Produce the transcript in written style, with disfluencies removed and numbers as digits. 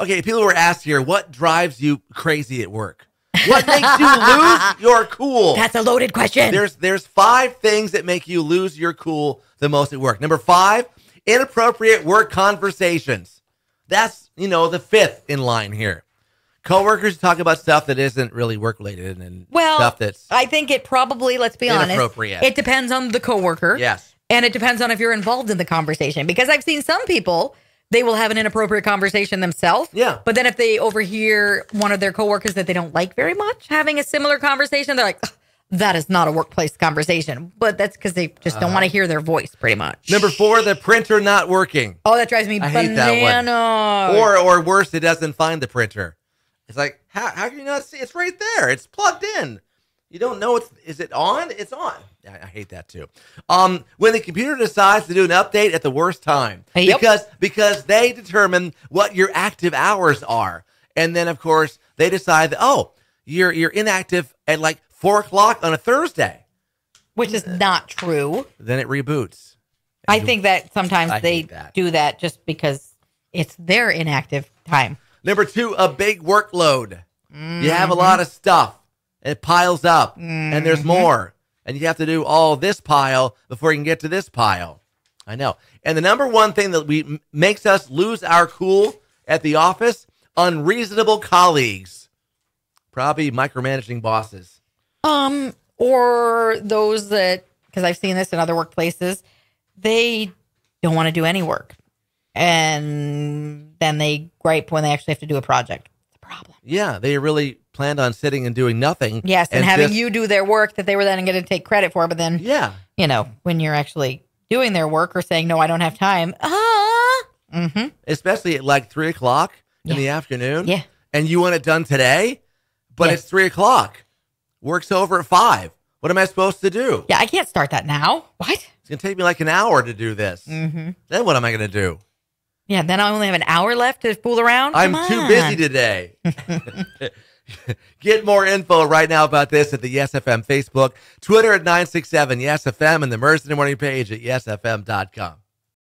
Okay, people were asked here, what drives you crazy at work? What makes you lose your cool? That's a loaded question. There's 5 things that make you lose your cool the most at work. Number 5, inappropriate work conversations. That's, the 5th in line here. Coworkers talk about stuff that isn't really work related and stuff that's I think it probably, let's be honest, it depends on the coworker. Yes. And it depends on if you're involved in the conversation. Because I've seen some people, they will have an inappropriate conversation themselves. Yeah. But then if they overhear one of their coworkers that they don't like very much having a similar conversation, they're like, that is not a workplace conversation. But that's because they just don't want to hear their voice, pretty much. Number 4, the printer not working. Oh, that drives me I bananas. hate that one. Or worse, it doesn't find the printer. It's like, how can you not see? It's right there. It's plugged in. You don't know is it on? It's on. I hate that too. When the computer decides to do an update at the worst time, because they determine what your active hours are, and then of course they decide that you're inactive at like 4:00 on a Thursday, which is not true. Then it reboots. I think that sometimes they do that just because it's their inactive time. Number 2, a big workload. You have a lot of stuff. It piles up, and there's more. And you have to do all this pile before you can get to this pile. I know. And the number 1 thing that makes us lose our cool at the office, unreasonable colleagues. Probably micromanaging bosses. Or those that, because I've seen this in other workplaces, they don't want to do any work. And then they gripe when they actually have to do a project. It's a problem. Yeah, they really planned on sitting and doing nothing. Yes, and having you do their work that they were then going to take credit for. But then, when you're actually doing their work or saying, no, I don't have time. Especially at like 3:00 in the afternoon. Yeah. And you want it done today, but it's 3:00. Work's over at 5. What am I supposed to do? Yeah, I can't start that now. What? It's going to take me like an hour to do this. Then what am I going to do? Yeah, then I only have an hour left to fool around. I'm too busy today. Get more info right now about this at the Yes FM Facebook, Twitter at 967 Yes FM, and the Mercy in the Morning page at yesfm.com.